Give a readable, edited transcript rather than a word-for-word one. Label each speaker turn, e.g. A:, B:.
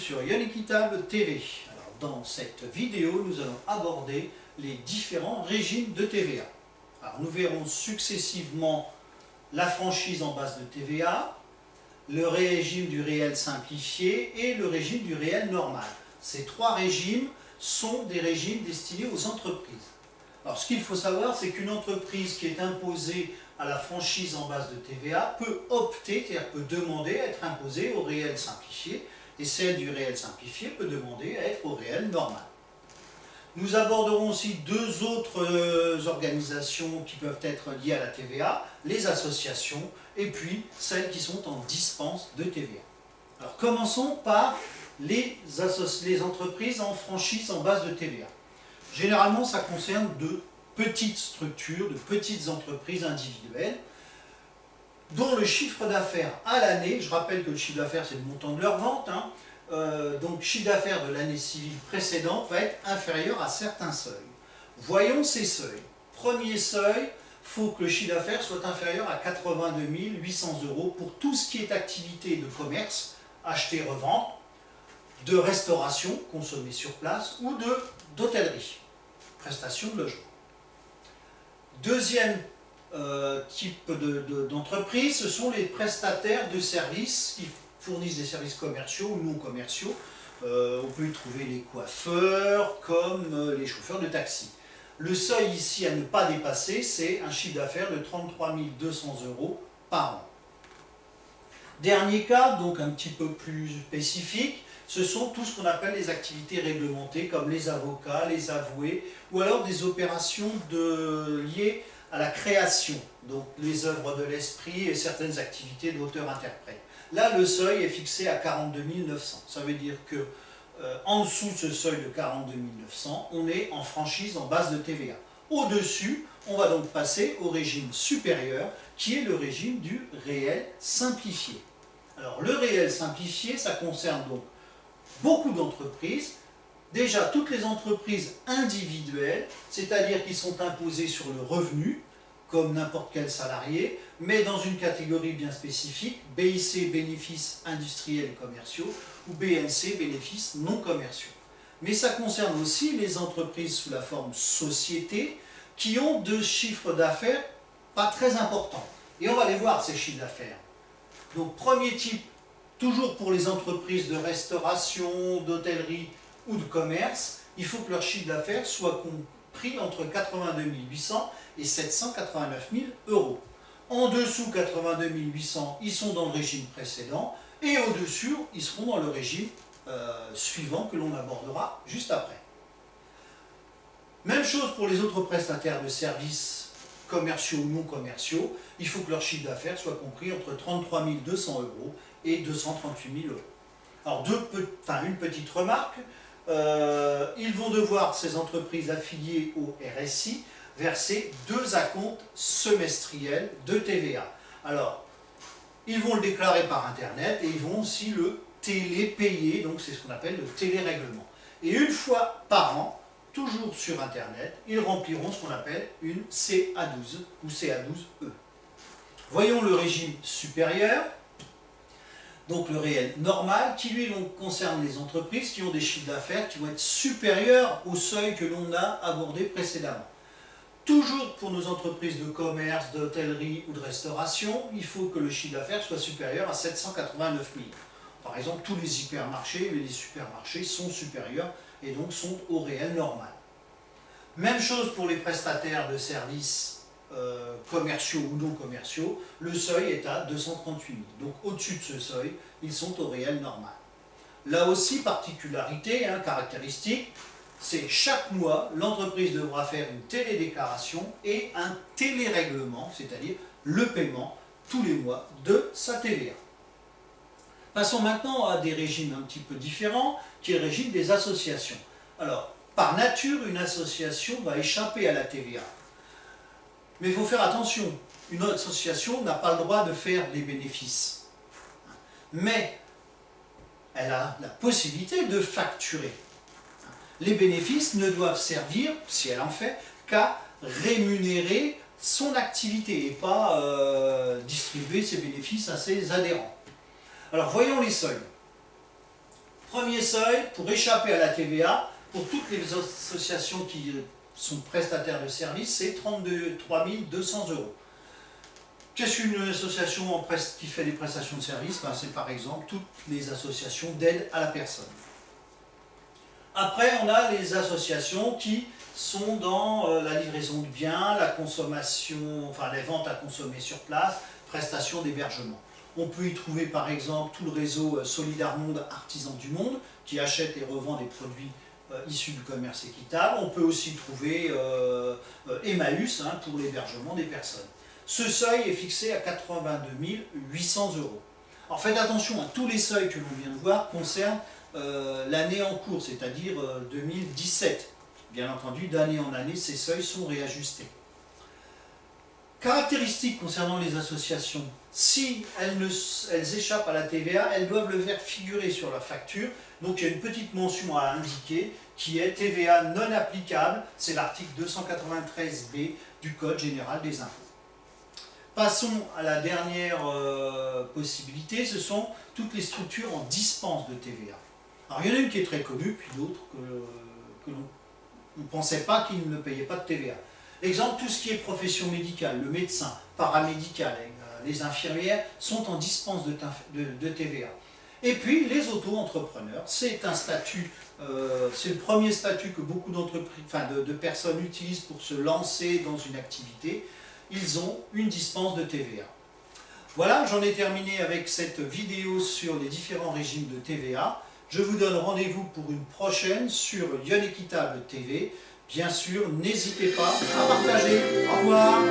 A: sur Yon Équitable TV. Alors, dans cette vidéo, nous allons aborder les différents régimes de TVA. Alors, nous verrons successivement la franchise en base de TVA, le régime du réel simplifié et le régime du réel normal. Ces trois régimes sont des régimes destinés aux entreprises. Alors, ce qu'il faut savoir, c'est qu'une entreprise qui est imposée à la franchise en base de TVA peut opter, c'est-à-dire peut demander à être imposée au réel simplifié, et celle du réel simplifié peut demander à être au réel normal. Nous aborderons aussi deux autres organisations qui peuvent être liées à la TVA, les associations, et puis celles qui sont en dispense de TVA. Alors, commençons par les entreprises en franchise en base de TVA. Généralement, ça concerne de petites structures, de petites entreprises individuelles, dont le chiffre d'affaires à l'année, je rappelle que le chiffre d'affaires c'est le montant de leur vente, donc chiffre d'affaires de l'année civile précédente va être inférieur à certains seuils. Voyons ces seuils. Premier seuil, il faut que le chiffre d'affaires soit inférieur à 82 800 € pour tout ce qui est activité de commerce, acheter, revendre, de restauration, consommer sur place, ou d'hôtellerie, prestation de logement. Deuxième type d'entreprise, ce sont les prestataires de services qui fournissent des services commerciaux ou non commerciaux. On peut y trouver les coiffeurs comme les chauffeurs de taxi. Le seuil ici à ne pas dépasser, c'est un chiffre d'affaires de 33 200 € par an. Dernier cas, donc un petit peu plus spécifique, ce sont tout ce qu'on appelle les activités réglementées, comme les avocats, les avoués, ou alors des opérations liées à la création, donc les œuvres de l'esprit et certaines activités d'auteur-interprète. Là, le seuil est fixé à 42 900. Ça veut dire que en dessous de ce seuil de 42 900, on est en franchise en base de TVA. Au-dessus, on va donc passer au régime supérieur, qui est le régime du réel simplifié. Alors, le réel simplifié, ça concerne donc beaucoup d'entreprises, déjà toutes les entreprises individuelles, c'est-à-dire qui sont imposées sur le revenu, comme n'importe quel salarié, mais dans une catégorie bien spécifique, BIC, bénéfices industriels et commerciaux, ou BNC, bénéfices non commerciaux. Mais ça concerne aussi les entreprises sous la forme société, qui ont de chiffres d'affaires pas très importants. Et on va les voir, ces chiffres d'affaires. Donc, premier type, toujours pour les entreprises de restauration, d'hôtellerie ou de commerce, il faut que leur chiffre d'affaires soit compris entre 82 800 et 789 000 €. En dessous 82 800, ils sont dans le régime précédent, et au-dessus, ils seront dans le régime suivant que l'on abordera juste après. Même chose pour les autres prestataires de services commerciaux ou non commerciaux, il faut que leur chiffre d'affaires soit compris entre 33 200 € et 238 000 €. Alors, une petite remarque, ils vont devoir, ces entreprises affiliées au RSI, verser 2 acomptes semestriels de TVA. Alors, ils vont le déclarer par Internet et ils vont aussi le télépayer, donc c'est ce qu'on appelle le télérèglement. Et une fois par an, toujours sur Internet, ils rempliront ce qu'on appelle une CA12 ou CA12E. Voyons le régime supérieur, donc le réel normal, qui lui concerne les entreprises qui ont des chiffres d'affaires qui vont être supérieurs au seuil que l'on a abordé précédemment. Toujours pour nos entreprises de commerce, d'hôtellerie ou de restauration, il faut que le chiffre d'affaires soit supérieur à 789 000. Par exemple, tous les hypermarchés, mais les supermarchés sont supérieurs et donc sont au réel normal. Même chose pour les prestataires de services commerciaux ou non commerciaux, le seuil est à 238 000. Donc au-dessus de ce seuil, ils sont au réel normal. Là aussi, particularité, caractéristique, c'est chaque mois, l'entreprise devra faire une télédéclaration et un télérèglement, c'est-à-dire le paiement tous les mois de sa TVA. Passons maintenant à des régimes un petit peu différents, qui est le régime des associations. Alors, par nature, une association va échapper à la TVA. Mais il faut faire attention, une association n'a pas le droit de faire des bénéfices. Mais elle a la possibilité de facturer. Les bénéfices ne doivent servir, si elle en fait, qu'à rémunérer son activité et pas distribuer ses bénéfices à ses adhérents. Alors voyons les seuils. Premier seuil, pour échapper à la TVA, pour toutes les associations qui sont prestataires de services, c'est 33 200 €. Qu'est-ce qu'une association qui fait des prestations de services? C'est par exemple toutes les associations d'aide à la personne. Après, on a les associations qui sont dans la livraison de biens, la consommation, enfin les ventes à consommer sur place, prestations d'hébergement. On peut y trouver par exemple tout le réseau Solidarmonde Artisans du Monde qui achète et revend des produits issus du commerce équitable. On peut aussi trouver Emmaüs pour l'hébergement des personnes. Ce seuil est fixé à 82 800 €. Alors faites attention, tous les seuils que l'on vient de voir concernent l'année en cours, c'est-à-dire 2017. Bien entendu, d'année en année, ces seuils sont réajustés. Caractéristiques concernant les associations, si elles échappent à la TVA, elles doivent le faire figurer sur leur facture. Donc il y a une petite mention à indiquer qui est TVA non applicable, c'est l'article 293B du Code général des impôts. Passons à la dernière possibilité, ce sont toutes les structures en dispense de TVA. Alors il y en a une qui est très connue, puis d'autres que l'on ne pensait pas qu'ils ne payaient pas de TVA. Exemple, tout ce qui est profession médicale, le médecin, paramédical, les infirmières sont en dispense de TVA. Et puis les auto-entrepreneurs, c'est un statut, c'est le premier statut que beaucoup de personnes utilisent pour se lancer dans une activité. Ils ont une dispense de TVA. Voilà, j'en ai terminé avec cette vidéo sur les différents régimes de TVA. Je vous donne rendez-vous pour une prochaine sur Lyon Équitable TV. Bien sûr, n'hésitez pas à partager. Au revoir.